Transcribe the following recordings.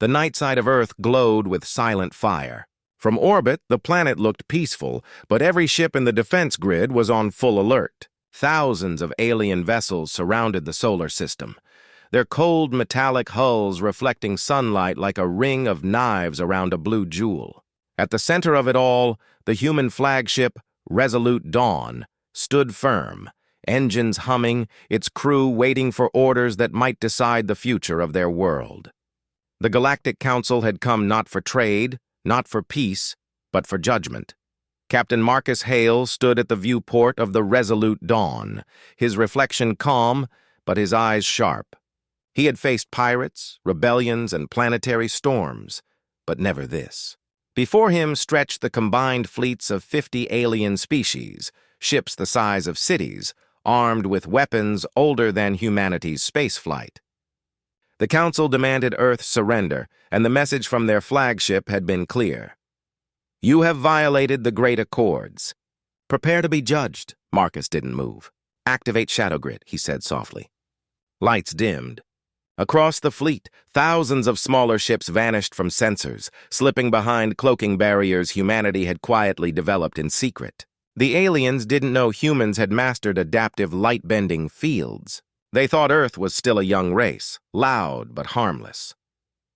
The night side of Earth glowed with silent fire. From orbit, the planet looked peaceful, but every ship in the defense grid was on full alert. Thousands of alien vessels surrounded the solar system, their cold metallic hulls reflecting sunlight like a ring of knives around a blue jewel. At the center of it all, the human flagship, Resolute Dawn, stood firm, engines humming, its crew waiting for orders that might decide the future of their world. The Galactic Council had come not for trade, not for peace, but for judgment. Captain Marcus Hale stood at the viewport of the Resolute Dawn, his reflection calm, but his eyes sharp. He had faced pirates, rebellions, and planetary storms, but never this. Before him stretched the combined fleets of 50 alien species, ships the size of cities, armed with weapons older than humanity's spaceflight. The Council demanded Earth's surrender, and the message from their flagship had been clear. You have violated the Great Accords. Prepare to be judged. Marcus didn't move. Activate Shadow Grid, he said softly. Lights dimmed. Across the fleet, thousands of smaller ships vanished from sensors, slipping behind cloaking barriers humanity had quietly developed in secret. The aliens didn't know humans had mastered adaptive light-bending fields. They thought Earth was still a young race, loud but harmless.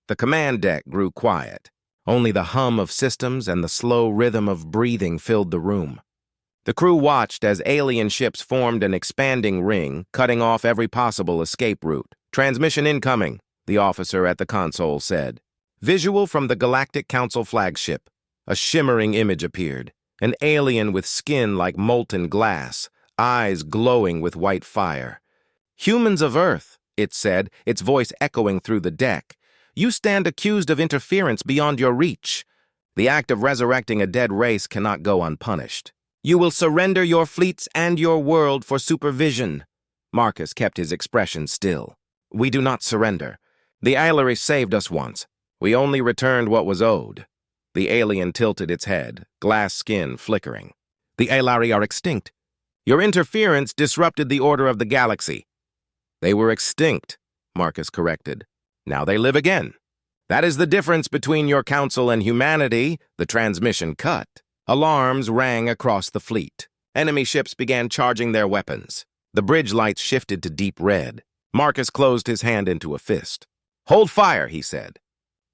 The command deck grew quiet. Only the hum of systems and the slow rhythm of breathing filled the room. The crew watched as alien ships formed an expanding ring, cutting off every possible escape route. Transmission incoming, the officer at the console said. Visual from the Galactic Council flagship. A shimmering image appeared. An alien with skin like molten glass, eyes glowing with white fire. Humans of Earth, it said, its voice echoing through the deck. You stand accused of interference beyond your reach. The act of resurrecting a dead race cannot go unpunished. You will surrender your fleets and your world for supervision. Marcus kept his expression still. We do not surrender. The Ailery saved us once. We only returned what was owed. The alien tilted its head, glass skin flickering. The Ailery are extinct. Your interference disrupted the order of the galaxy. They were extinct, Marcus corrected. Now they live again. That is the difference between your council and humanity. The transmission cut. Alarms rang across the fleet. Enemy ships began charging their weapons. The bridge lights shifted to deep red. Marcus closed his hand into a fist. Hold fire, he said.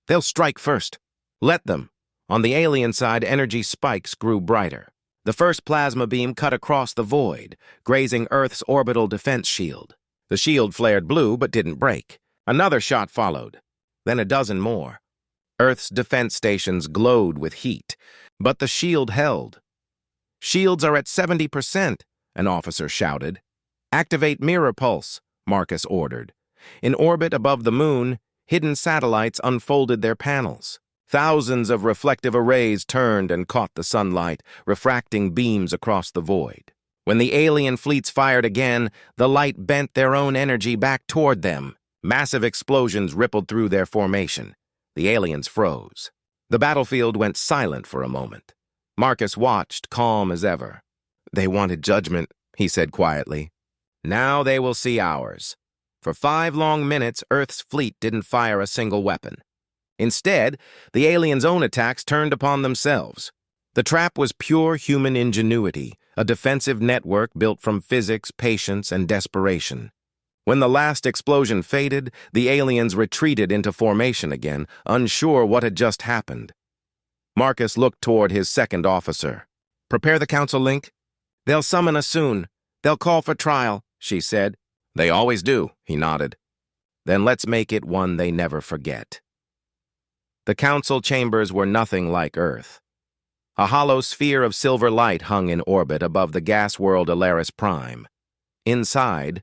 They'll strike first. Let them. On the alien side, energy spikes grew brighter. The first plasma beam cut across the void, grazing Earth's orbital defense shield. The shield flared blue but didn't break. Another shot followed, then a dozen more. Earth's defense stations glowed with heat, but the shield held. Shields are at 70%, an officer shouted. Activate mirror pulse, Marcus ordered. In orbit above the moon, hidden satellites unfolded their panels. Thousands of reflective arrays turned and caught the sunlight, refracting beams across the void. When the alien fleets fired again, the light bent their own energy back toward them. Massive explosions rippled through their formation. The aliens froze. The battlefield went silent for a moment. Marcus watched, calm as ever. They wanted judgment, he said quietly. Now they will see ours. For 5 long minutes, Earth's fleet didn't fire a single weapon. Instead, the aliens' own attacks turned upon themselves. The trap was pure human ingenuity, a defensive network built from physics, patience, and desperation. When the last explosion faded, the aliens retreated into formation again, unsure what had just happened. Marcus looked toward his second officer. Prepare the council link. They'll summon us soon. They'll call for trial, she said. They always do, he nodded. Then let's make it one they never forget. The council chambers were nothing like Earth. A hollow sphere of silver light hung in orbit above the gas world Alaris Prime. Inside,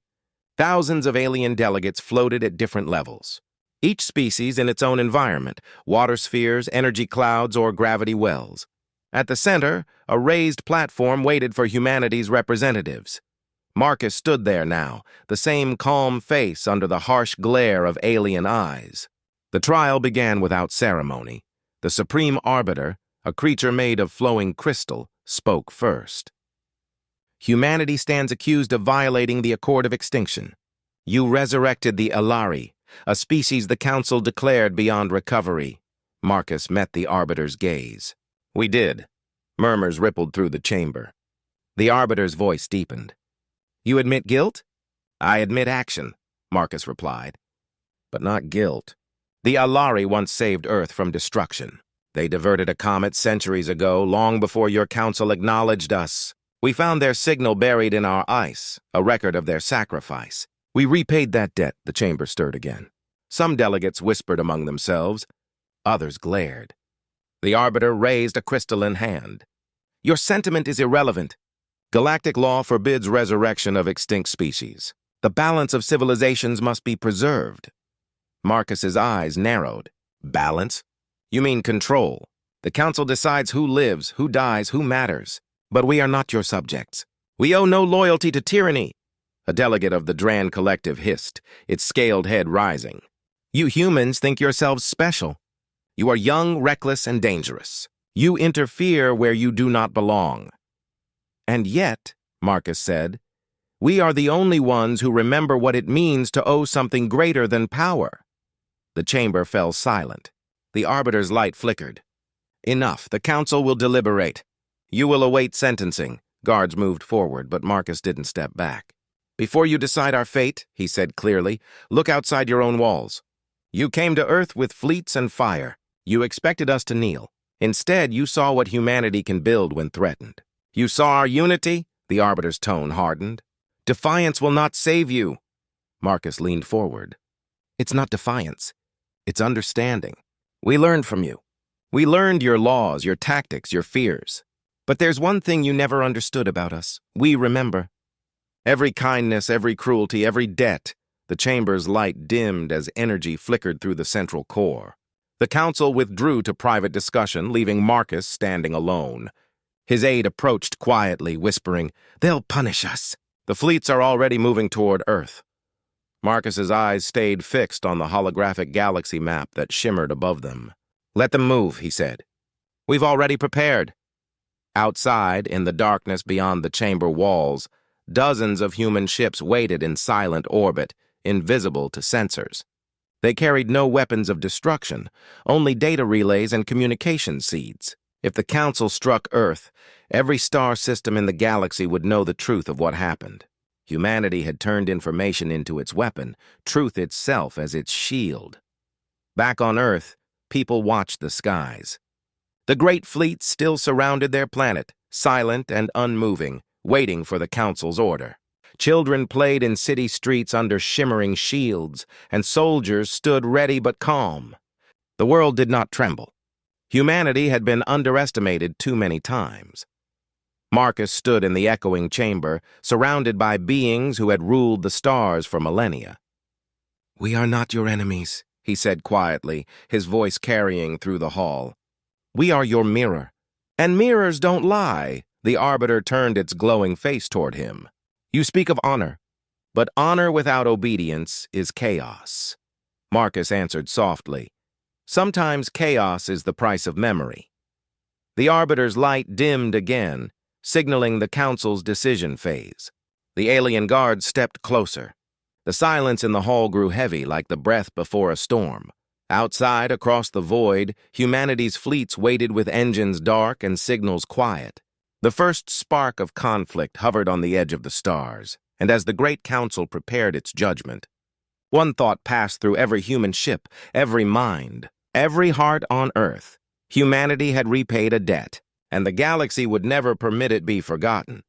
thousands of alien delegates floated at different levels, each species in its own environment, water spheres, energy clouds, or gravity wells. At the center, a raised platform waited for humanity's representatives. Marcus stood there now, the same calm face under the harsh glare of alien eyes. The trial began without ceremony. The Supreme Arbiter, a creature made of flowing crystal, spoke first. Humanity stands accused of violating the Accord of Extinction. You resurrected the Alari, a species the Council declared beyond recovery. Marcus met the Arbiter's gaze. We did. Murmurs rippled through the chamber. The Arbiter's voice deepened. You admit guilt? I admit action, Marcus replied. But not guilt. The Alari once saved Earth from destruction. They diverted a comet centuries ago, long before your council acknowledged us. We found their signal buried in our ice, a record of their sacrifice. We repaid that debt, the chamber stirred again. Some delegates whispered among themselves. Others glared. The Arbiter raised a crystalline hand. Your sentiment is irrelevant. Galactic law forbids resurrection of extinct species. The balance of civilizations must be preserved. Marcus's eyes narrowed. Balance? You mean control. The Council decides who lives, who dies, who matters. But we are not your subjects. We owe no loyalty to tyranny. A delegate of the Dran Collective hissed, its scaled head rising. You humans think yourselves special. You are young, reckless, and dangerous. You interfere where you do not belong. And yet, Marcus said, we are the only ones who remember what it means to owe something greater than power. The chamber fell silent. The Arbiter's light flickered. Enough, the Council will deliberate. You will await sentencing. Guards moved forward, but Marcus didn't step back. Before you decide our fate, he said clearly, look outside your own walls. You came to Earth with fleets and fire. You expected us to kneel. Instead, you saw what humanity can build when threatened. You saw our unity? The Arbiter's tone hardened. Defiance will not save you. Marcus leaned forward. It's not defiance. It's understanding. We learned from you. We learned your laws, your tactics, your fears. But there's one thing you never understood about us. We remember. Every kindness, every cruelty, every debt. The chamber's light dimmed as energy flickered through the central core. The Council withdrew to private discussion, leaving Marcus standing alone. His aide approached quietly, whispering, they'll punish us. The fleets are already moving toward Earth. Marcus's eyes stayed fixed on the holographic galaxy map that shimmered above them. Let them move, he said. We've already prepared. Outside, in the darkness beyond the chamber walls, dozens of human ships waited in silent orbit, invisible to sensors. They carried no weapons of destruction, only data relays and communication seeds. If the Council struck Earth, every star system in the galaxy would know the truth of what happened. Humanity had turned information into its weapon, truth itself as its shield. Back on Earth, people watched the skies. The great fleets still surrounded their planet, silent and unmoving, waiting for the Council's order. Children played in city streets under shimmering shields, and soldiers stood ready but calm. The world did not tremble. Humanity had been underestimated too many times. Marcus stood in the echoing chamber, surrounded by beings who had ruled the stars for millennia. We are not your enemies, he said quietly, his voice carrying through the hall. We are your mirror. And mirrors don't lie. The Arbiter turned its glowing face toward him. You speak of honor, but honor without obedience is chaos. Marcus answered softly. Sometimes chaos is the price of memory. The Arbiter's light dimmed again, signaling the Council's decision phase. The alien guards stepped closer. The silence in the hall grew heavy like the breath before a storm. Outside, across the void, humanity's fleets waited with engines dark and signals quiet. The first spark of conflict hovered on the edge of the stars, and as the Great Council prepared its judgment, one thought passed through every human ship, every mind, every heart on Earth. Humanity had repaid a debt, and the galaxy would never permit it be forgotten.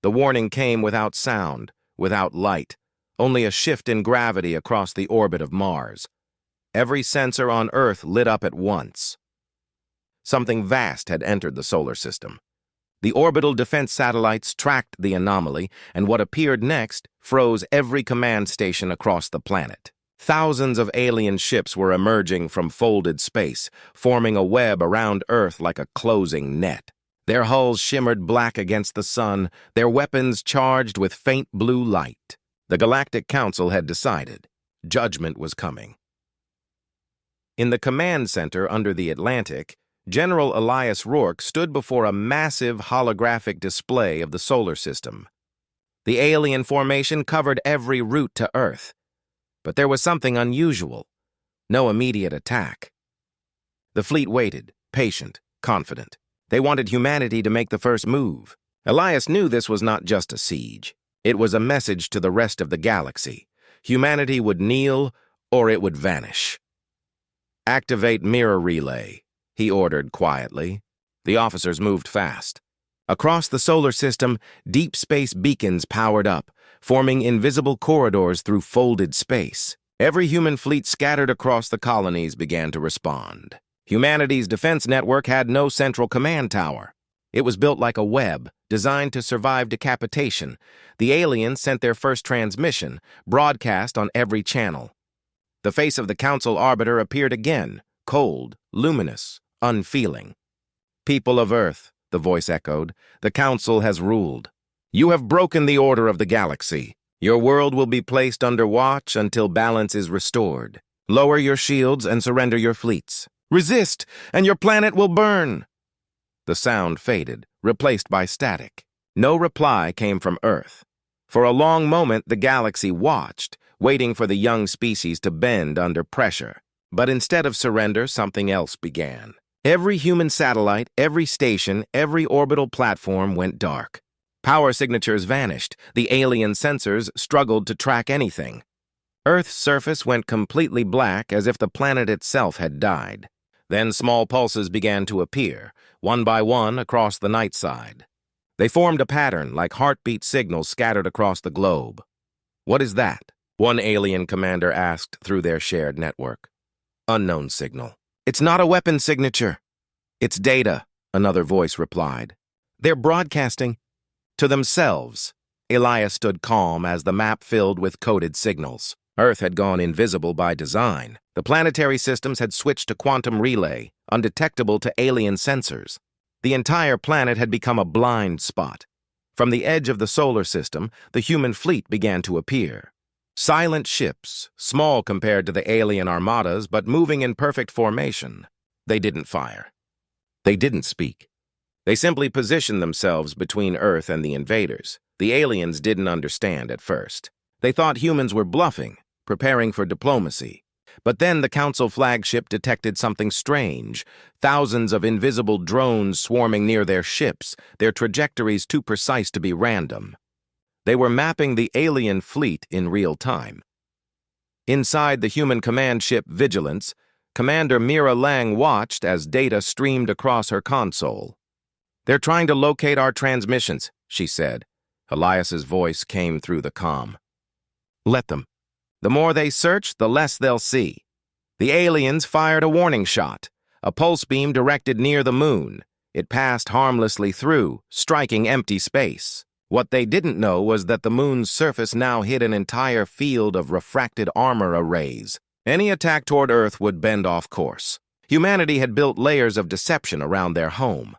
The warning came without sound, without light, only a shift in gravity across the orbit of Mars. Every sensor on Earth lit up at once. Something vast had entered the solar system. The orbital defense satellites tracked the anomaly, and what appeared next froze every command station across the planet. Thousands of alien ships were emerging from folded space, forming a web around Earth like a closing net. Their hulls shimmered black against the sun, their weapons charged with faint blue light. The Galactic Council had decided. Judgment was coming. In the command center under the Atlantic, General Elias Rourke stood before a massive holographic display of the solar system. The alien formation covered every route to Earth. But there was something unusual. No immediate attack. The fleet waited, patient, confident. They wanted humanity to make the first move. Elias knew this was not just a siege. It was a message to the rest of the galaxy. Humanity would kneel, or it would vanish. "Activate mirror relay," he ordered quietly. The officers moved fast. Across the solar system, deep space beacons powered up, forming invisible corridors through folded space. Every human fleet scattered across the colonies began to respond. Humanity's defense network had no central command tower. It was built like a web, designed to survive decapitation. The aliens sent their first transmission, broadcast on every channel. The face of the Council Arbiter appeared again, cold, luminous, unfeeling. "People of Earth," the voice echoed, "the Council has ruled. You have broken the order of the galaxy. Your world will be placed under watch until balance is restored. Lower your shields and surrender your fleets. Resist, and your planet will burn." The sound faded, replaced by static. No reply came from Earth. For a long moment, the galaxy watched, waiting for the young species to bend under pressure. But instead of surrender, something else began. Every human satellite, every station, every orbital platform went dark. Power signatures vanished. The alien sensors struggled to track anything. Earth's surface went completely black, as if the planet itself had died. Then small pulses began to appear, one by one across the night side. They formed a pattern like heartbeat signals scattered across the globe. "What is that?" one alien commander asked through their shared network. "Unknown signal." "It's not a weapon signature." "It's data," another voice replied. "They're broadcasting." To themselves. Elias stood calm as the map filled with coded signals. Earth had gone invisible by design. The planetary systems had switched to quantum relay, undetectable to alien sensors. The entire planet had become a blind spot. From the edge of the solar system, the human fleet began to appear. Silent ships, small compared to the alien armadas, but moving in perfect formation. They didn't fire. They didn't speak. They simply positioned themselves between Earth and the invaders. The aliens didn't understand at first. They thought humans were bluffing, preparing for diplomacy. But then the Council flagship detected something strange. Thousands of invisible drones swarming near their ships, their trajectories too precise to be random. They were mapping the alien fleet in real time. Inside the human command ship Vigilance, Commander Mira Lang watched as data streamed across her console. "They're trying to locate our transmissions," she said. Elias's voice came through the comm. "Let them. The more they search, the less they'll see." The aliens fired a warning shot, a pulse beam directed near the moon. It passed harmlessly through, striking empty space. What they didn't know was that the moon's surface now hid an entire field of refracted armor arrays. Any attack toward Earth would bend off course. Humanity had built layers of deception around their home.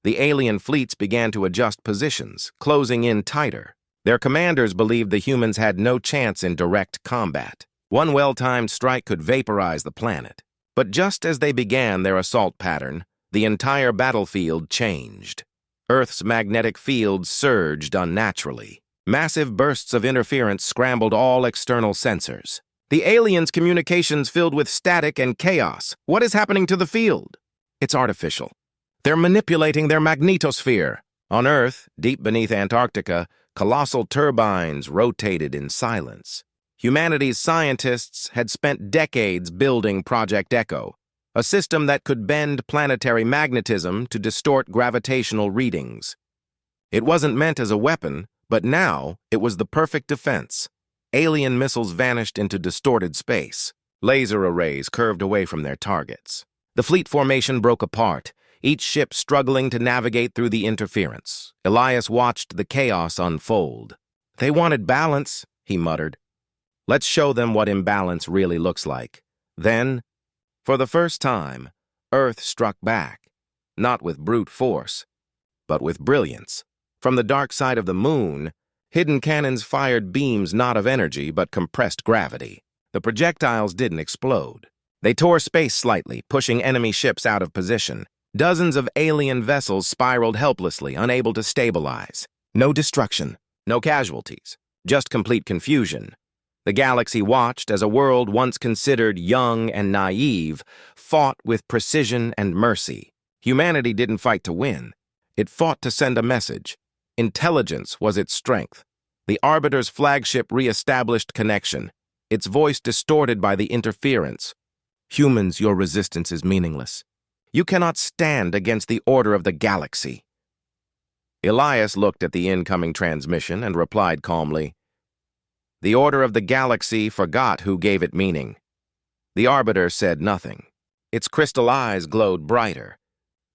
The alien fleets began to adjust positions, closing in tighter. Their commanders believed the humans had no chance in direct combat. One well-timed strike could vaporize the planet. But just as they began their assault pattern, the entire battlefield changed. Earth's magnetic field surged unnaturally. Massive bursts of interference scrambled all external sensors. "The aliens' communications filled with static and chaos. What is happening to the field?" "It's artificial. They're manipulating their magnetosphere." On Earth, deep beneath Antarctica, colossal turbines rotated in silence. Humanity's scientists had spent decades building Project Echo, a system that could bend planetary magnetism to distort gravitational readings. It wasn't meant as a weapon, but now it was the perfect defense. Alien missiles vanished into distorted space. Laser arrays curved away from their targets. The fleet formation broke apart, each ship struggling to navigate through the interference. Elias watched the chaos unfold. "They wanted balance," he muttered. "Let's show them what imbalance really looks like." Then, for the first time, Earth struck back, not with brute force, but with brilliance. From the dark side of the moon, hidden cannons fired beams not of energy but compressed gravity. The projectiles didn't explode. They tore space slightly, pushing enemy ships out of position. Dozens of alien vessels spiraled helplessly, unable to stabilize. No destruction, no casualties, just complete confusion. The galaxy watched as a world once considered young and naive fought with precision and mercy. Humanity didn't fight to win. It fought to send a message. Intelligence was its strength. The Arbiter's flagship re-established connection, its voice distorted by the interference. Humans, your resistance is meaningless. You cannot stand against the order of the galaxy. Elias looked at the incoming transmission and replied calmly, "The order of the galaxy forgot who gave it meaning." The Arbiter said nothing. Its crystal eyes glowed brighter.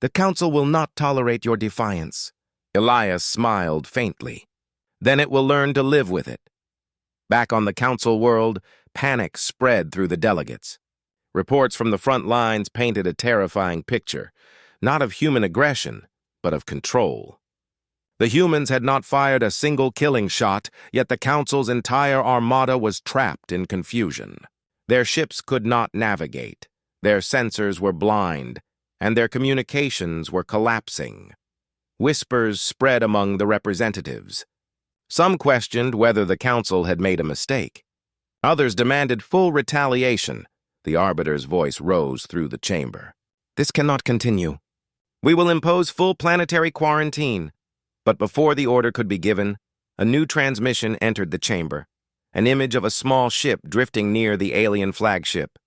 "The Council will not tolerate your defiance." Elias smiled faintly. "Then it will learn to live with it." Back on the Council world, panic spread through the delegates. Reports from the front lines painted a terrifying picture, not of human aggression, but of control. The humans had not fired a single killing shot, yet the Council's entire armada was trapped in confusion. Their ships could not navigate, their sensors were blind, and their communications were collapsing. Whispers spread among the representatives. Some questioned whether the Council had made a mistake. Others demanded full retaliation. The Arbiter's voice rose through the chamber. "This cannot continue. We will impose full planetary quarantine." But before the order could be given, a new transmission entered the chamber, an image of a small ship drifting near the alien flagship.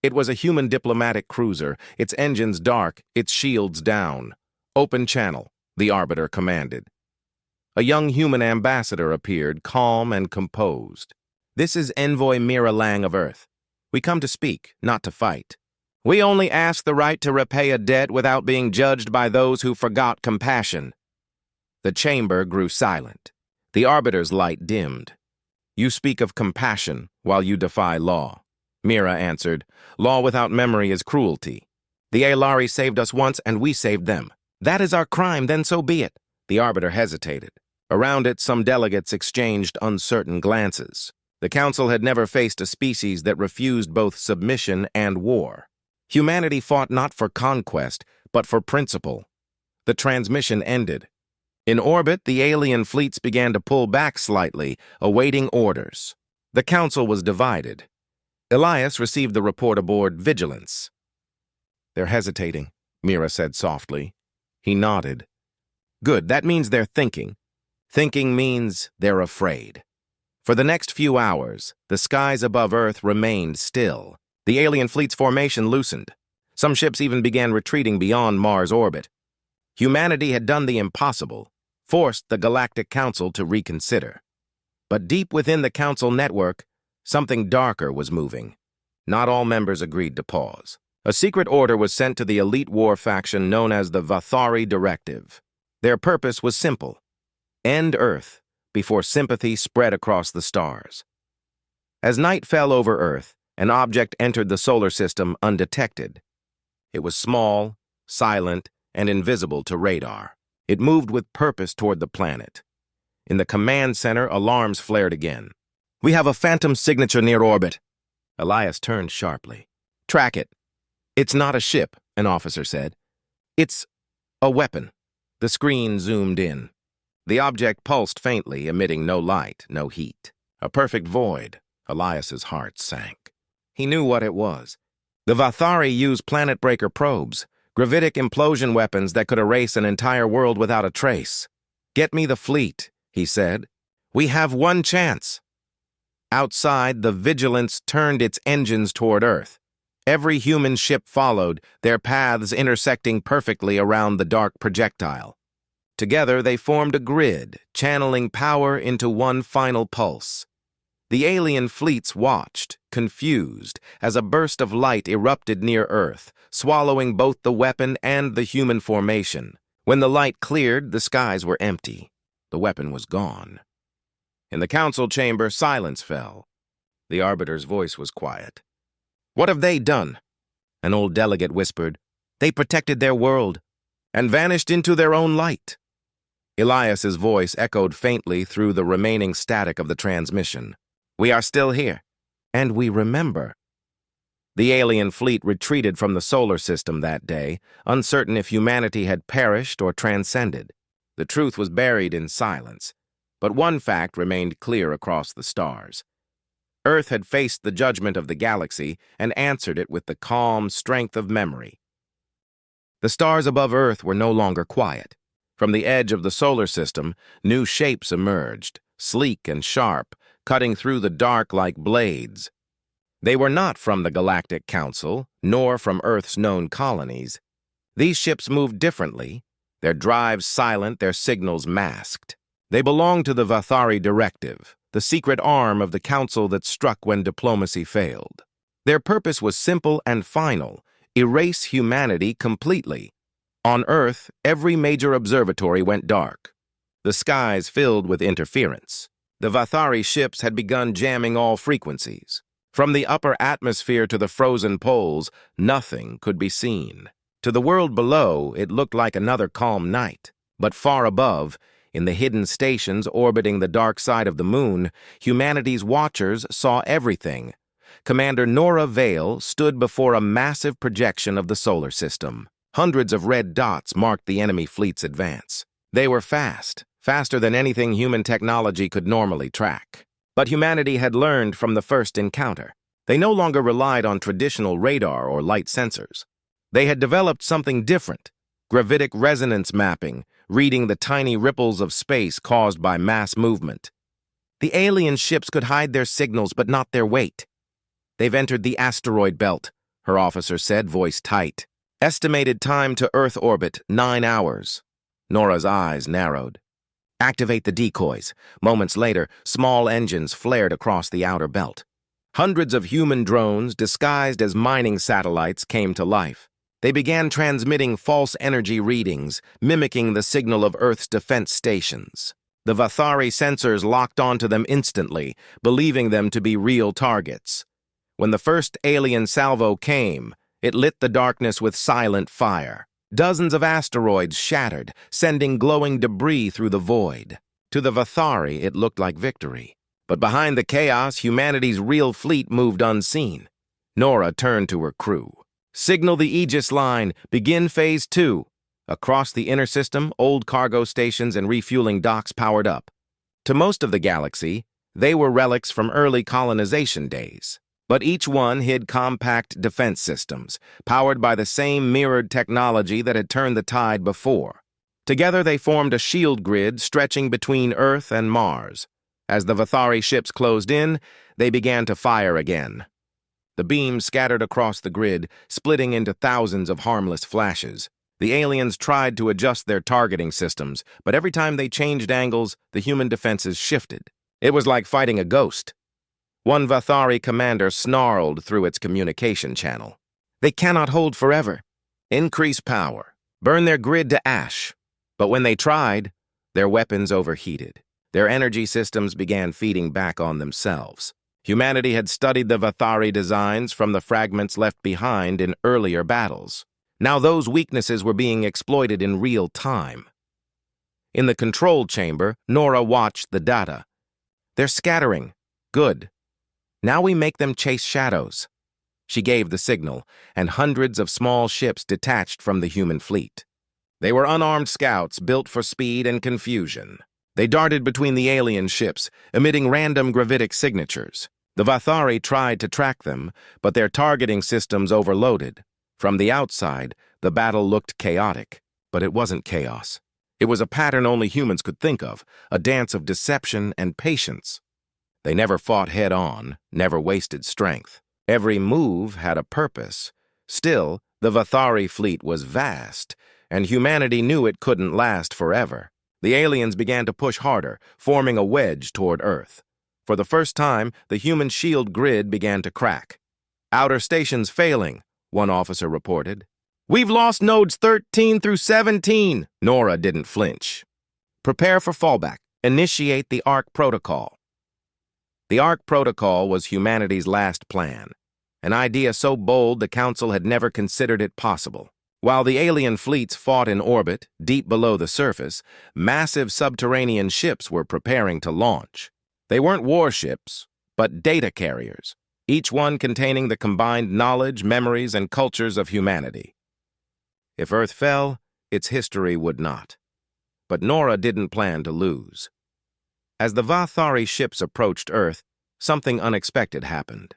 It was a human diplomatic cruiser, its engines dark, its shields down. "Open channel," the Arbiter commanded. A young human ambassador appeared, calm and composed. "This is Envoy Mira Lang of Earth. We come to speak, not to fight. We only ask the right to repay a debt without being judged by those who forgot compassion." The chamber grew silent. The Arbiter's light dimmed. "You speak of compassion while you defy law." Mira answered, "Law without memory is cruelty. The Aelari saved us once and we saved them. That is our crime, then so be it." The Arbiter hesitated. Around it, some delegates exchanged uncertain glances. The Council had never faced a species that refused both submission and war. Humanity fought not for conquest, but for principle. The transmission ended. In orbit, the alien fleets began to pull back slightly, awaiting orders. The Council was divided. Elias received the report aboard Vigilance. "They're hesitating," Mira said softly. He nodded. "Good, that means they're thinking. Thinking means they're afraid." For the next few hours, the skies above Earth remained still. The alien fleet's formation loosened. Some ships even began retreating beyond Mars' orbit. Humanity had done the impossible, forced the Galactic Council to reconsider. But deep within the Council network, something darker was moving. Not all members agreed to pause. A secret order was sent to the elite war faction known as the Vathari Directive. Their purpose was simple: end Earth before sympathy spread across the stars. As night fell over Earth, an object entered the solar system undetected. It was small, silent, and invisible to radar. It moved with purpose toward the planet. In the command center, alarms flared again. "We have a phantom signature near orbit." Elias turned sharply. "Track it." "It's not a ship," an officer said. "It's a weapon." The screen zoomed in. The object pulsed faintly, emitting no light, no heat. A perfect void. Elias's heart sank. He knew what it was. The Vathari used planet-breaker probes, gravitic implosion weapons that could erase an entire world without a trace. "Get me the fleet," he said. "We have one chance." Outside, the Vigilance turned its engines toward Earth. Every human ship followed, their paths intersecting perfectly around the dark projectile. Together, they formed a grid, channeling power into one final pulse. The alien fleets watched, confused, as a burst of light erupted near Earth, swallowing both the weapon and the human formation. When the light cleared, the skies were empty. The weapon was gone. In the Council chamber, silence fell. The Arbiter's voice was quiet. "What have they done?" An old delegate whispered. "They protected their world and vanished into their own light." Elias's voice echoed faintly through the remaining static of the transmission. "We are still here, and we remember." The alien fleet retreated from the solar system that day, uncertain if humanity had perished or transcended. The truth was buried in silence, but one fact remained clear across the stars. Earth had faced the judgment of the galaxy and answered it with the calm strength of memory. The stars above Earth were no longer quiet. From the edge of the solar system, new shapes emerged, sleek and sharp, cutting through the dark like blades. They were not from the Galactic Council, nor from Earth's known colonies. These ships moved differently, their drives silent, their signals masked. They belonged to the Vathari Directive, the secret arm of the Council that struck when diplomacy failed. Their purpose was simple and final: erase humanity completely. On Earth, every major observatory went dark. The skies filled with interference. The Vathari ships had begun jamming all frequencies. From the upper atmosphere to the frozen poles, nothing could be seen. To the world below, it looked like another calm night. But far above, in the hidden stations orbiting the dark side of the moon, humanity's watchers saw everything. Commander Nora Vale stood before a massive projection of the solar system. Hundreds of red dots marked the enemy fleet's advance. They were fast, faster than anything human technology could normally track. But humanity had learned from the first encounter. They no longer relied on traditional radar or light sensors. They had developed something different: gravitic resonance mapping, reading the tiny ripples of space caused by mass movement. The alien ships could hide their signals, but not their weight. "They've entered the asteroid belt," her officer said, voice tight. "Estimated time to Earth orbit, 9 hours. Nora's eyes narrowed. "Activate the decoys." Moments later, small engines flared across the outer belt. Hundreds of human drones, disguised as mining satellites, came to life. They began transmitting false energy readings, mimicking the signal of Earth's defense stations. The Vathari sensors locked onto them instantly, believing them to be real targets. When the first alien salvo came, it lit the darkness with silent fire. Dozens of asteroids shattered, sending glowing debris through the void. To the Vathari, it looked like victory. But behind the chaos, humanity's real fleet moved unseen. Nora turned to her crew. "Signal the Aegis line. Begin Phase 2. Across the inner system, old cargo stations and refueling docks powered up. To most of the galaxy, they were relics from early colonization days. But each one hid compact defense systems, powered by the same mirrored technology that had turned the tide before. Together they formed a shield grid stretching between Earth and Mars. As the Vathari ships closed in, they began to fire again. The beams scattered across the grid, splitting into thousands of harmless flashes. The aliens tried to adjust their targeting systems, but every time they changed angles, the human defenses shifted. It was like fighting a ghost. One Vathari commander snarled through its communication channel. "They cannot hold forever. Increase power. Burn their grid to ash." But when they tried, their weapons overheated. Their energy systems began feeding back on themselves. Humanity had studied the Vathari designs from the fragments left behind in earlier battles. Now those weaknesses were being exploited in real time. In the control chamber, Nora watched the data. "They're scattering. Good. Now we make them chase shadows." She gave the signal, and hundreds of small ships detached from the human fleet. They were unarmed scouts built for speed and confusion. They darted between the alien ships, emitting random gravitic signatures. The Vathari tried to track them, but their targeting systems overloaded. From the outside, the battle looked chaotic, but it wasn't chaos. It was a pattern only humans could think of, a dance of deception and patience. They never fought head-on, never wasted strength. Every move had a purpose. Still, the Vathari fleet was vast, and humanity knew it couldn't last forever. The aliens began to push harder, forming a wedge toward Earth. For the first time, the human shield grid began to crack. "Outer stations failing," one officer reported. "We've lost nodes 13 through 17. Nora didn't flinch. "Prepare for fallback. Initiate the ARC protocol." The ARC protocol was humanity's last plan, an idea so bold the Council had never considered it possible. While the alien fleets fought in orbit, deep below the surface, massive subterranean ships were preparing to launch. They weren't warships, but data carriers, each one containing the combined knowledge, memories, and cultures of humanity. If Earth fell, its history would not. But Nora didn't plan to lose. As the Vathari ships approached Earth, something unexpected happened.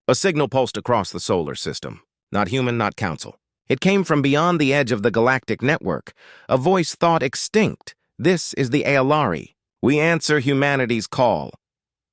A signal pulsed across the solar system. Not human, not council. It came from beyond the edge of the galactic network. A voice thought extinct. This is the Aelari. We answer humanity's call.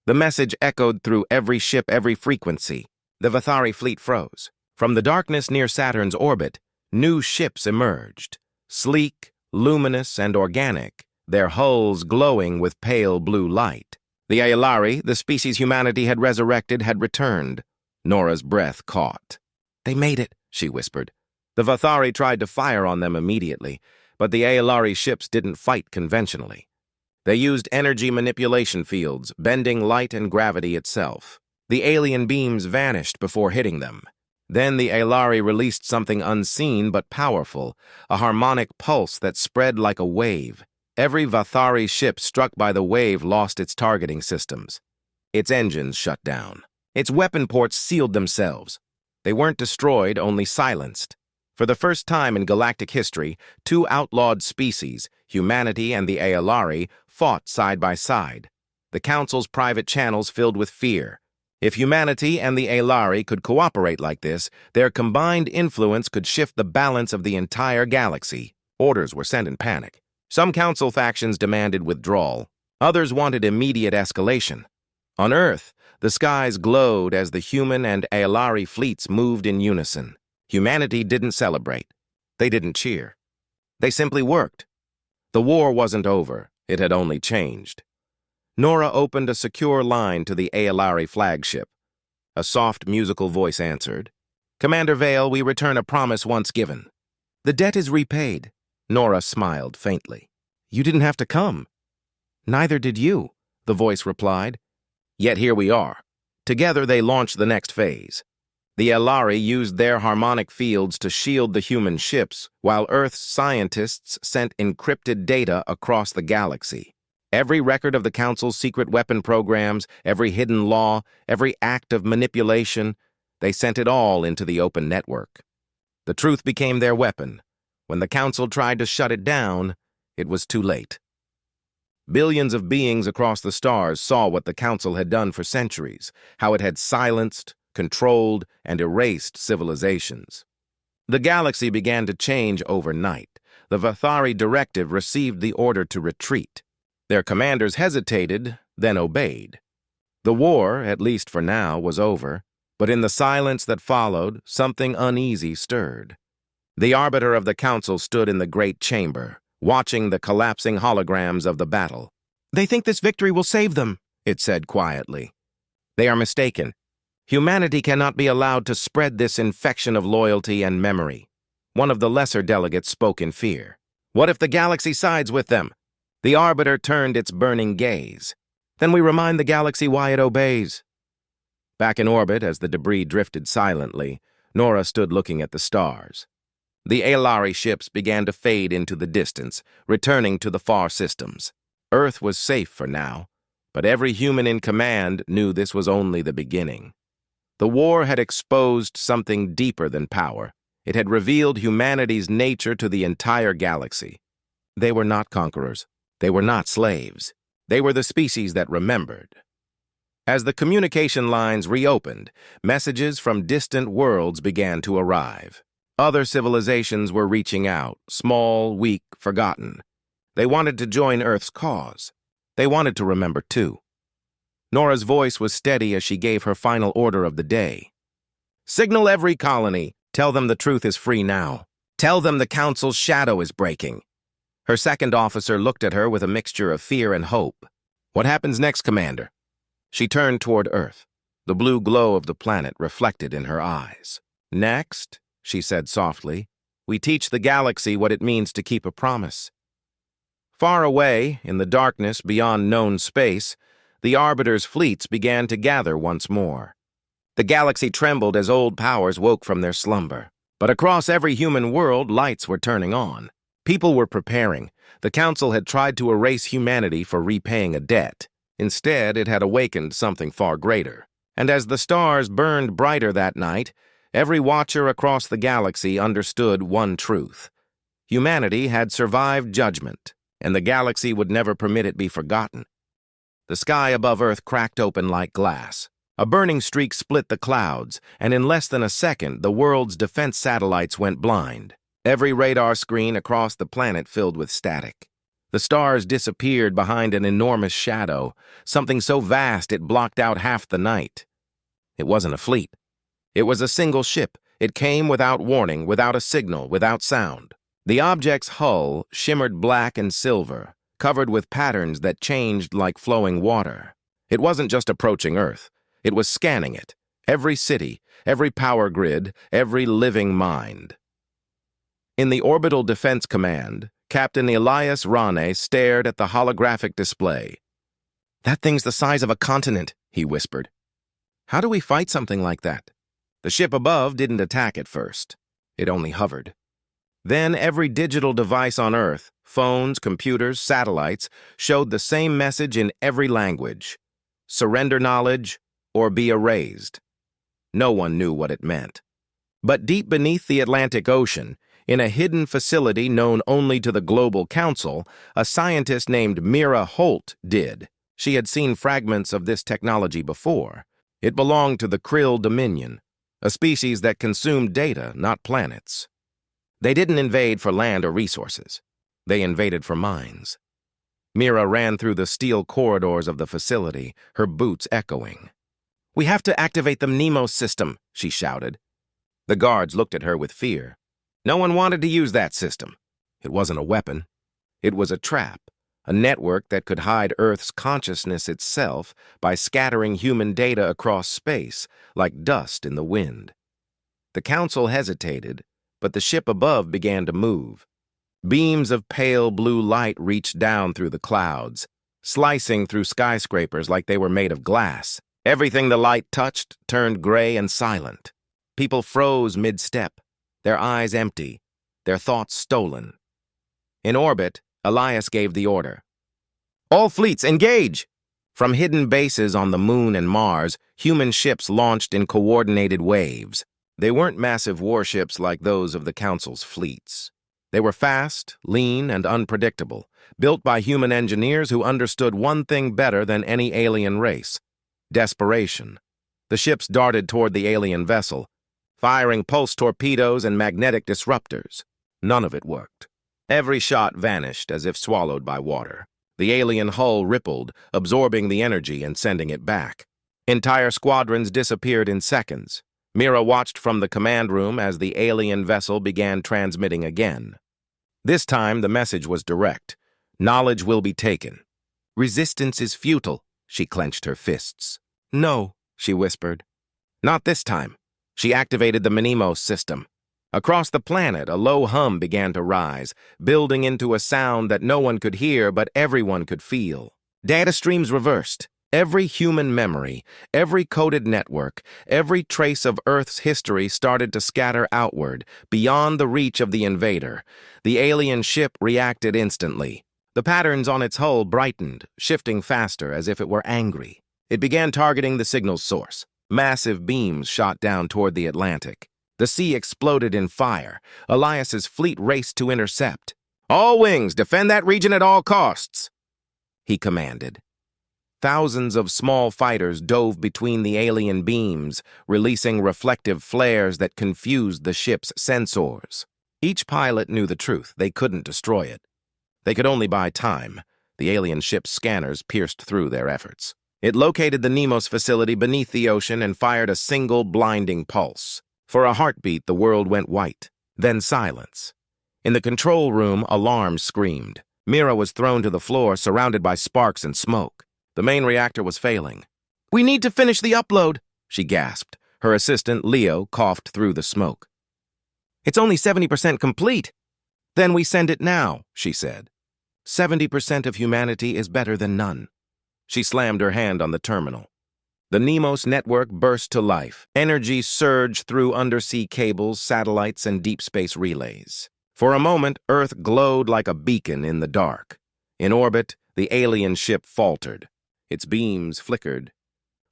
The message echoed through every ship, every frequency. The Vathari fleet froze. From the darkness near Saturn's orbit, new ships emerged. Sleek, luminous, and organic, their hulls glowing with pale blue light. The Aelari, the species humanity had resurrected, had returned. Nora's breath caught. "They made it," she whispered. The Vathari tried to fire on them immediately, but the Aelari ships didn't fight conventionally. They used energy manipulation fields, bending light and gravity itself. The alien beams vanished before hitting them. Then the Aelari released something unseen but powerful, a harmonic pulse that spread like a wave. Every Vathari ship struck by the wave lost its targeting systems. Its engines shut down. Its weapon ports sealed themselves. They weren't destroyed, only silenced. For the first time in galactic history, two outlawed species, humanity and the Aelari, fought side by side. The Council's private channels filled with fear. If humanity and the Aelari could cooperate like this, their combined influence could shift the balance of the entire galaxy. Orders were sent in panic. Some Council factions demanded withdrawal. Others wanted immediate escalation. On Earth, the skies glowed as the human and Aelari fleets moved in unison. Humanity didn't celebrate. They didn't cheer. They simply worked. The war wasn't over. It had only changed. Nora opened a secure line to the Aelari flagship. A soft musical voice answered. "Commander Vale, we return a promise once given." "The debt is repaid." Nora smiled faintly. "You didn't have to come." "Neither did you," the voice replied. "Yet here we are." Together they launched the next phase. The Aelari used their harmonic fields to shield the human ships, while Earth's scientists sent encrypted data across the galaxy. Every record of the Council's secret weapon programs, every hidden law, every act of manipulation, they sent it all into the open network. The truth became their weapon. When the Council tried to shut it down, it was too late. Billions of beings across the stars saw what the Council had done for centuries, how it had silenced, controlled, and erased civilizations. The galaxy began to change overnight. The Vathari directive received the order to retreat. Their commanders hesitated, then obeyed. The war, at least for now, was over, but in the silence that followed, something uneasy stirred. The arbiter of the Council stood in the great chamber, watching the collapsing holograms of the battle. "They think this victory will save them," it said quietly. "They are mistaken. Humanity cannot be allowed to spread this infection of loyalty and memory." One of the lesser delegates spoke in fear. "What if the galaxy sides with them?" The arbiter turned its burning gaze. "Then we remind the galaxy why it obeys." Back in orbit, as the debris drifted silently, Nora stood looking at the stars. The Aelari ships began to fade into the distance, returning to the far systems. Earth was safe for now, but every human in command knew this was only the beginning. The war had exposed something deeper than power. It had revealed humanity's nature to the entire galaxy. They were not conquerors. They were not slaves. They were the species that remembered. As the communication lines reopened, messages from distant worlds began to arrive. Other civilizations were reaching out, small, weak, forgotten. They wanted to join Earth's cause. They wanted to remember too. Nora's voice was steady as she gave her final order of the day. "Signal every colony. Tell them the truth is free now. Tell them the Council's shadow is breaking." Her second officer looked at her with a mixture of fear and hope. "What happens next, Commander?" She turned toward Earth, the blue glow of the planet reflected in her eyes. "Next," she said softly, "we teach the galaxy what it means to keep a promise." Far away, in the darkness beyond known space, the Arbiter's fleets began to gather once more. The galaxy trembled as old powers woke from their slumber. But across every human world, lights were turning on. People were preparing. The Council had tried to erase humanity for repaying a debt. Instead, it had awakened something far greater. And as the stars burned brighter that night, every watcher across the galaxy understood one truth. Humanity had survived judgment, and the galaxy would never permit it be forgotten. The sky above Earth cracked open like glass. A burning streak split the clouds, and in less than a second, the world's defense satellites went blind. Every radar screen across the planet filled with static. The stars disappeared behind an enormous shadow, something so vast it blocked out half the night. It wasn't a fleet. It was a single ship. It came without warning, without a signal, without sound. The object's hull shimmered black and silver, covered with patterns that changed like flowing water. It wasn't just approaching Earth. It was scanning it. Every city, every power grid, every living mind. In the Orbital Defense Command, Captain Elias Rane stared at the holographic display. "That thing's the size of a continent," he whispered. "How do we fight something like that?" The ship above didn't attack at first. It only hovered. Then every digital device on Earth, phones, computers, satellites, showed the same message in every language. Surrender knowledge or be erased. No one knew what it meant. But deep beneath the Atlantic Ocean, in a hidden facility known only to the Global Council, a scientist named Mira Holt did. She had seen fragments of this technology before. It belonged to the Krill Dominion, a species that consumed data, not planets. They didn't invade for land or resources. They invaded for minds. Mira ran through the steel corridors of the facility, her boots echoing. "We have to activate the Nemos system," she shouted. The guards looked at her with fear. No one wanted to use that system. It wasn't a weapon. It was a trap, a network that could hide Earth's consciousness itself by scattering human data across space like dust in the wind. The council hesitated, but the ship above began to move. Beams of pale blue light reached down through the clouds, slicing through skyscrapers like they were made of glass. Everything the light touched turned gray and silent. People froze mid-step, their eyes empty, their thoughts stolen. In orbit, Elias gave the order. "All fleets, engage!" From hidden bases on the Moon and Mars, human ships launched in coordinated waves. They weren't massive warships like those of the Council's fleets. They were fast, lean, and unpredictable, built by human engineers who understood one thing better than any alien race: desperation. The ships darted toward the alien vessel, firing pulse torpedoes and magnetic disruptors. None of it worked. Every shot vanished as if swallowed by water. The alien hull rippled, absorbing the energy and sending it back. Entire squadrons disappeared in seconds. Mira watched from the command room as the alien vessel began transmitting again. This time, the message was direct. "Knowledge will be taken." "Resistance is futile," she clenched her fists. "No," she whispered. "Not this time." She activated the Mnemos system. Across the planet, a low hum began to rise, building into a sound that no one could hear but everyone could feel. Data streams reversed. Every human memory, every coded network, every trace of Earth's history started to scatter outward, beyond the reach of the invader. The alien ship reacted instantly. The patterns on its hull brightened, shifting faster as if it were angry. It began targeting the signal's source. Massive beams shot down toward the Atlantic. The sea exploded in fire. Elias's fleet raced to intercept. "All wings, defend that region at all costs," he commanded. Thousands of small fighters dove between the alien beams, releasing reflective flares that confused the ship's sensors. Each pilot knew the truth. They couldn't destroy it. They could only buy time. The alien ship's scanners pierced through their efforts. It located the Nemos facility beneath the ocean and fired a single blinding pulse. For a heartbeat, the world went white. Then silence. In the control room, alarms screamed. Mira was thrown to the floor, surrounded by sparks and smoke. The main reactor was failing. "We need to finish the upload," she gasped. Her assistant, Leo, coughed through the smoke. "It's only 70% complete." "Then we send it now," she said. 70% of humanity is better than none." She slammed her hand on the terminal. The Nemos network burst to life. Energy surged through undersea cables, satellites, and deep space relays. For a moment, Earth glowed like a beacon in the dark. In orbit, the alien ship faltered. Its beams flickered.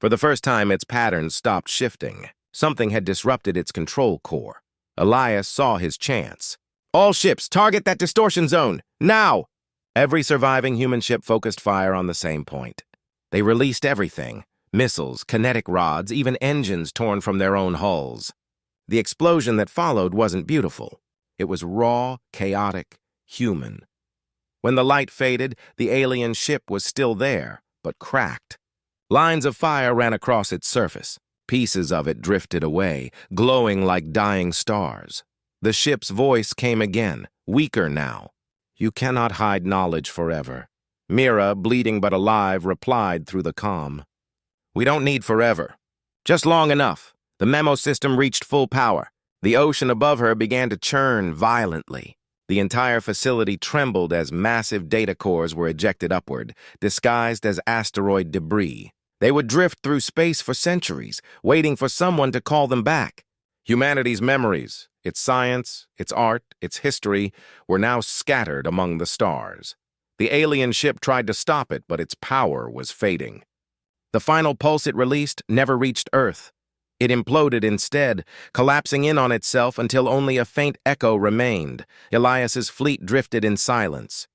For the first time, its patterns stopped shifting. Something had disrupted its control core. Elias saw his chance. "All ships, target that distortion zone, now!" Every surviving human ship focused fire on the same point. They released everything: missiles, kinetic rods, even engines torn from their own hulls. The explosion that followed wasn't beautiful. It was raw, chaotic, human. When the light faded, the alien ship was still there, but cracked. Lines of fire ran across its surface. Pieces of it drifted away, glowing like dying stars. The ship's voice came again, weaker now. "You cannot hide knowledge forever." Mira, bleeding but alive, replied through the comm. "We don't need forever. Just long enough." The memo system reached full power. The ocean above her began to churn violently. The entire facility trembled as massive data cores were ejected upward, disguised as asteroid debris. They would drift through space for centuries, waiting for someone to call them back. Humanity's memories, its science, its art, its history, were now scattered among the stars. The alien ship tried to stop it, but its power was fading. The final pulse it released never reached Earth. It imploded instead, collapsing in on itself until only a faint echo remained. Elias's fleet drifted in silence.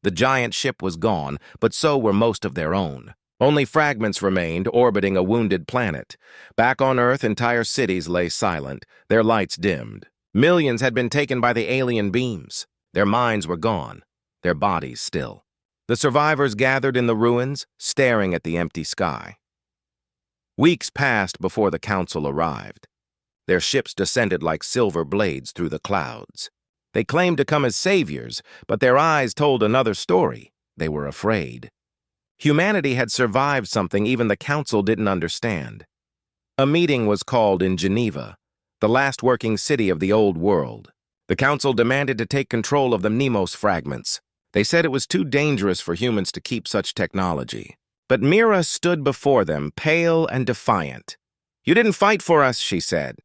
The giant ship was gone, but so were most of their own. Only fragments remained, orbiting a wounded planet. Back on Earth, entire cities lay silent, their lights dimmed. Millions had been taken by the alien beams. Their minds were gone, their bodies still. The survivors gathered in the ruins, staring at the empty sky. Weeks passed before the council arrived. Their ships descended like silver blades through the clouds. They claimed to come as saviors, but their eyes told another story. They were afraid. Humanity had survived something even the council didn't understand. A meeting was called in Geneva, the last working city of the old world. The council demanded to take control of the Nemos fragments. They said it was too dangerous for humans to keep such technology. But Mira stood before them, pale and defiant. "You didn't fight for us," she said.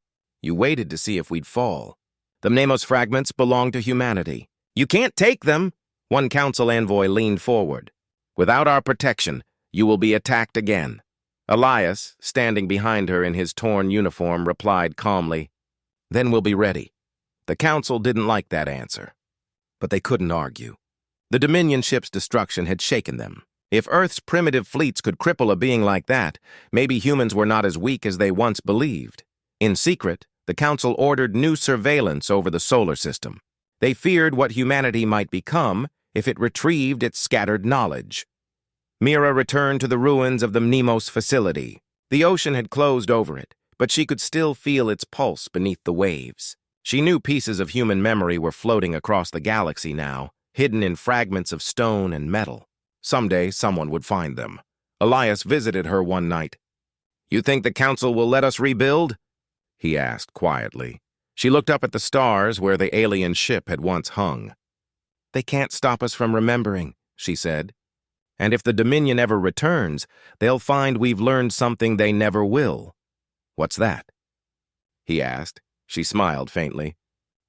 "You waited to see if we'd fall. The Nemos fragments belong to humanity. You can't take them." One council envoy leaned forward. "Without our protection, you will be attacked again." Elias, standing behind her in his torn uniform, replied calmly, "Then we'll be ready." The council didn't like that answer, but they couldn't argue. The Dominion ship's destruction had shaken them. If Earth's primitive fleets could cripple a being like that, maybe humans were not as weak as they once believed. In secret, the Council ordered new surveillance over the solar system. They feared what humanity might become if it retrieved its scattered knowledge. Mira returned to the ruins of the Nemos facility. The ocean had closed over it, but she could still feel its pulse beneath the waves. She knew pieces of human memory were floating across the galaxy now, hidden in fragments of stone and metal. Someday, someone would find them. Elias visited her one night. "You think the council will let us rebuild?" he asked quietly. She looked up at the stars where the alien ship had once hung. "They can't stop us from remembering," she said. "And if the Dominion ever returns, they'll find we've learned something they never will." "What's that?" he asked. She smiled faintly.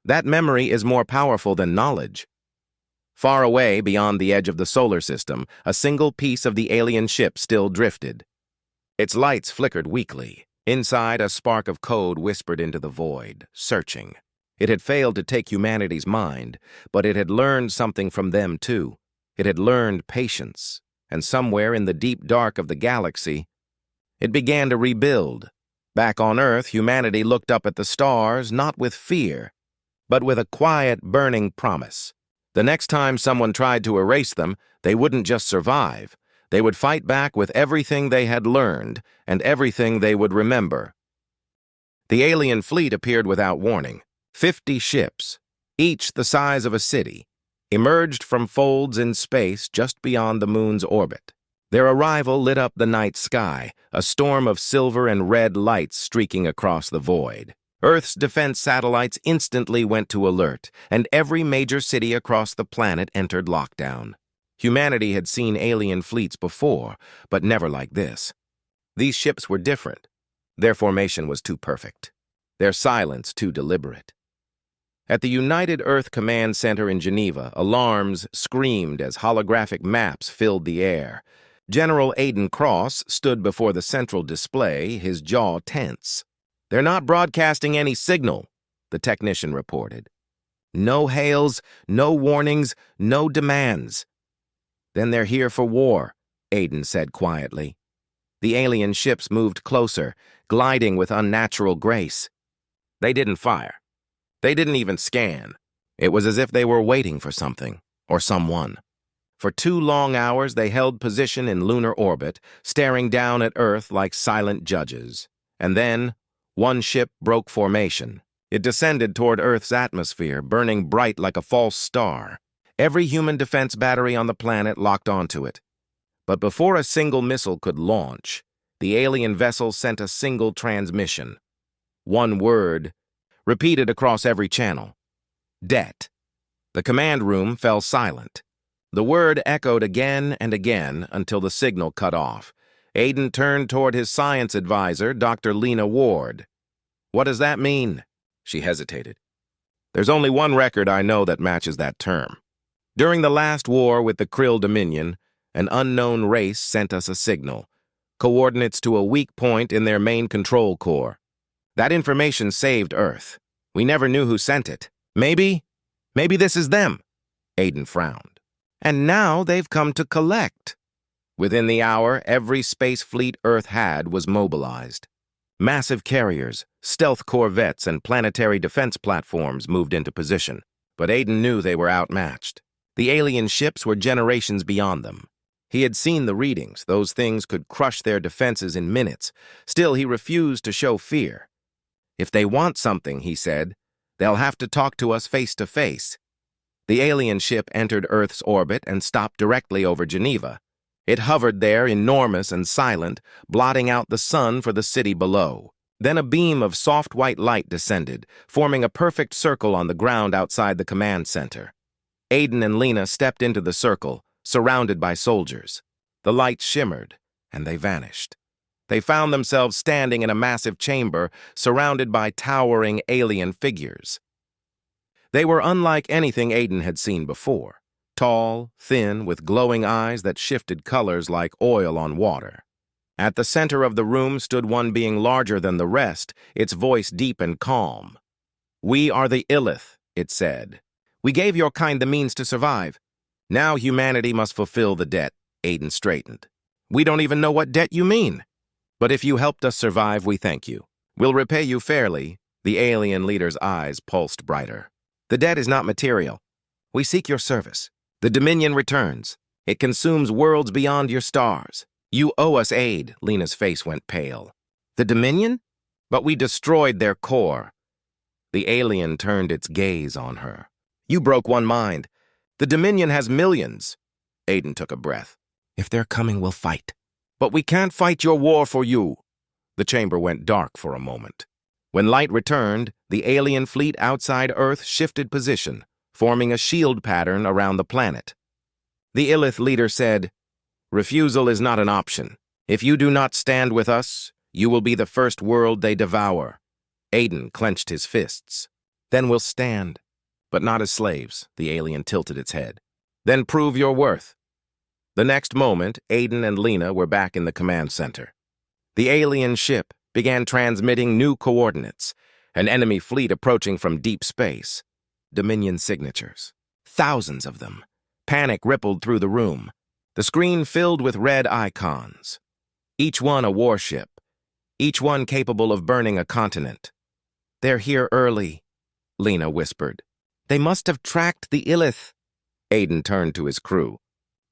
"That memory is more powerful than knowledge." Far away, beyond the edge of the solar system, a single piece of the alien ship still drifted. Its lights flickered weakly. Inside, a spark of code whispered into the void, searching. It had failed to take humanity's mind, but it had learned something from them too. It had learned patience, and somewhere in the deep dark of the galaxy, it began to rebuild. Back on Earth, humanity looked up at the stars, not with fear, but with a quiet, burning promise. The next time someone tried to erase them, they wouldn't just survive. They would fight back with everything they had learned and everything they would remember. The alien fleet appeared without warning. 50 ships, each the size of a city, emerged from folds in space just beyond the moon's orbit. Their arrival lit up the night sky, a storm of silver and red lights streaking across the void. Earth's defense satellites instantly went to alert, and every major city across the planet entered lockdown. Humanity had seen alien fleets before, but never like this. These ships were different. Their formation was too perfect. Their silence too deliberate. At the United Earth Command Center in Geneva, alarms screamed as holographic maps filled the air. General Aiden Cross stood before the central display, his jaw tense. "They're not broadcasting any signal," the technician reported. "No hails, no warnings, no demands." "Then they're here for war," Aiden said quietly. The alien ships moved closer, gliding with unnatural grace. They didn't fire. They didn't even scan. It was as if they were waiting for something, or someone. For 2 long hours, they held position in lunar orbit, staring down at Earth like silent judges. And then, one ship broke formation. It descended toward Earth's atmosphere, burning bright like a false star. Every human defense battery on the planet locked onto it. But before a single missile could launch, the alien vessel sent a single transmission. One word, repeated across every channel. Det. The command room fell silent. The word echoed again and again until the signal cut off. Aiden turned toward his science advisor, Dr. Lena Ward. "What does that mean?" She hesitated. "There's only one record I know that matches that term. During the last war with the Krill Dominion, an unknown race sent us a signal, coordinates to a weak point in their main control core. That information saved Earth. We never knew who sent it. Maybe this is them." Aiden frowned. "And now they've come to collect." Within the hour, every space fleet Earth had was mobilized. Massive carriers, stealth corvettes, and planetary defense platforms moved into position. But Aiden knew they were outmatched. The alien ships were generations beyond them. He had seen the readings. Those things could crush their defenses in minutes. Still, he refused to show fear. "If they want something," he said, "they'll have to talk to us face to face." The alien ship entered Earth's orbit and stopped directly over Geneva. It hovered there, enormous and silent, blotting out the sun for the city below. Then a beam of soft white light descended, forming a perfect circle on the ground outside the command center. Aiden and Lena stepped into the circle, surrounded by soldiers. The light shimmered, and they vanished. They found themselves standing in a massive chamber, surrounded by towering alien figures. They were unlike anything Aiden had seen before. Tall, thin, with glowing eyes that shifted colors like oil on water. At the center of the room stood one being larger than the rest, its voice deep and calm. "We are the Illith," it said. "We gave your kind the means to survive. Now humanity must fulfill the debt." Aiden straightened. "We don't even know what debt you mean. But if you helped us survive, we thank you. We'll repay you fairly." The alien leader's eyes pulsed brighter. "The debt is not material. We seek your service. The Dominion returns. It consumes worlds beyond your stars. You owe us aid." Lena's face went pale. "The Dominion? But we destroyed their core." The alien turned its gaze on her. "You broke one mind. The Dominion has millions." Aiden took a breath. "If they're coming, we'll fight." "But we can't fight your war for you." The chamber went dark for a moment. When light returned, the alien fleet outside Earth shifted position, forming a shield pattern around the planet. The Illith leader said, "Refusal is not an option. If you do not stand with us, you will be the first world they devour." Aiden clenched his fists. "Then we'll stand. But not as slaves." The alien tilted its head. "Then prove your worth." The next moment, Aiden and Lena were back in the command center. The alien ship began transmitting new coordinates, an enemy fleet approaching from deep space. Dominion signatures. Thousands of them. Panic rippled through the room. The screen filled with red icons. Each one a warship. Each one capable of burning a continent. "They're here early," Lena whispered. "They must have tracked the Illith." Aiden turned to his crew.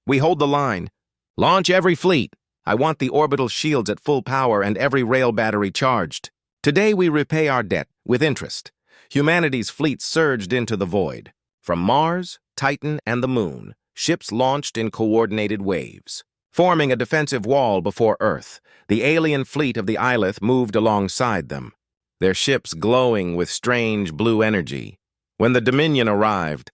"We hold the line. Launch every fleet. I want the orbital shields at full power and every rail battery charged. Today we repay our debt with interest." Humanity's fleet surged into the void. From Mars, Titan, and the Moon, ships launched in coordinated waves. Forming a defensive wall before Earth, the alien fleet of the Illith moved alongside them, their ships glowing with strange blue energy. When the Dominion arrived,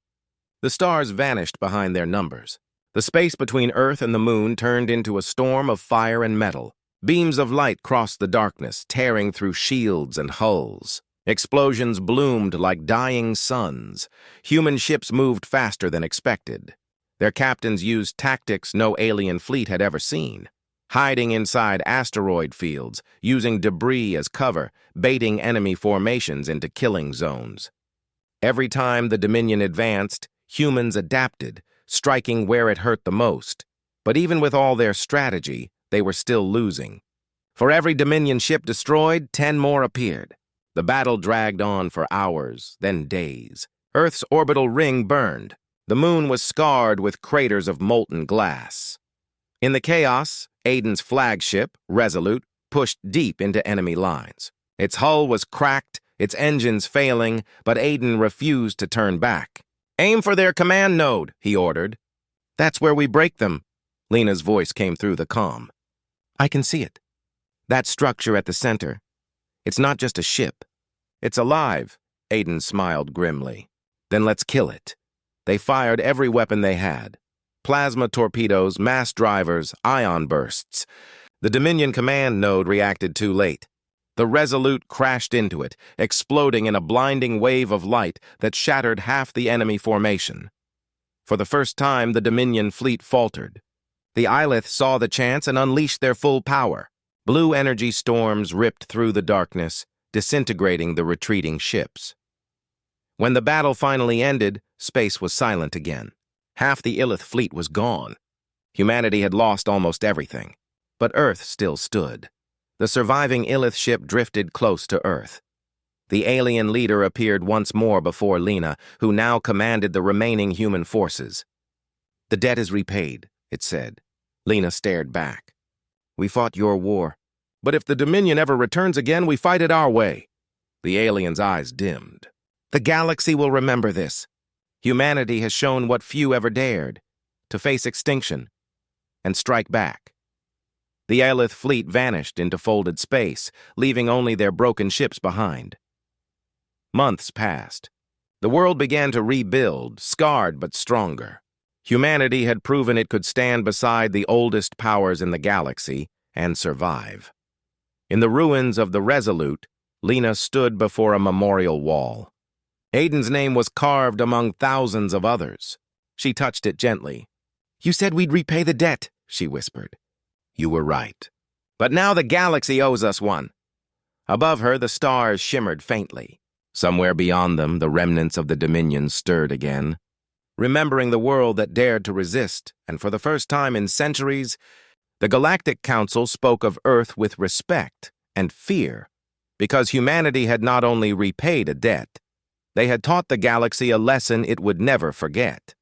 the stars vanished behind their numbers. The space between Earth and the Moon turned into a storm of fire and metal. Beams of light crossed the darkness, tearing through shields and hulls. Explosions bloomed like dying suns. Human ships moved faster than expected. Their captains used tactics no alien fleet had ever seen, hiding inside asteroid fields, using debris as cover, baiting enemy formations into killing zones. Every time the Dominion advanced, humans adapted, striking where it hurt the most. But even with all their strategy, they were still losing. For every Dominion ship destroyed, 10 more appeared. The battle dragged on for hours, then days. Earth's orbital ring burned. The moon was scarred with craters of molten glass. In the chaos, Aiden's flagship, Resolute, pushed deep into enemy lines. Its hull was cracked, its engines failing, but Aiden refused to turn back. "Aim for their command node," he ordered. "That's where we break them." Lena's voice came through the comm. "I can see it. That structure at the center. It's not just a ship. It's alive," Aiden smiled grimly. "Then let's kill it." They fired every weapon they had. Plasma torpedoes, mass drivers, ion bursts. The Dominion command node reacted too late. The Resolute crashed into it, exploding in a blinding wave of light that shattered half the enemy formation. For the first time, the Dominion fleet faltered. The Illith saw the chance and unleashed their full power. Blue energy storms ripped through the darkness, disintegrating the retreating ships. When the battle finally ended, space was silent again. Half the Illith fleet was gone. Humanity had lost almost everything. But Earth still stood. The surviving Illith ship drifted close to Earth. The alien leader appeared once more before Lena, who now commanded the remaining human forces. "The debt is repaid," it said. Lena stared back. "We fought your war. But if the Dominion ever returns again, we fight it our way." The alien's eyes dimmed. "The galaxy will remember this. Humanity has shown what few ever dared, to face extinction and strike back." The Illith fleet vanished into folded space, leaving only their broken ships behind. Months passed. The world began to rebuild, scarred but stronger. Humanity had proven it could stand beside the oldest powers in the galaxy and survive. In the ruins of the Resolute, Lena stood before a memorial wall. Aiden's name was carved among thousands of others. She touched it gently. "You said we'd repay the debt," she whispered. "You were right. But now the galaxy owes us one." Above her, the stars shimmered faintly. Somewhere beyond them, the remnants of the Dominion stirred again. Remembering the world that dared to resist, and for the first time in centuries, the Galactic Council spoke of Earth with respect and fear, because humanity had not only repaid a debt, they had taught the galaxy a lesson it would never forget.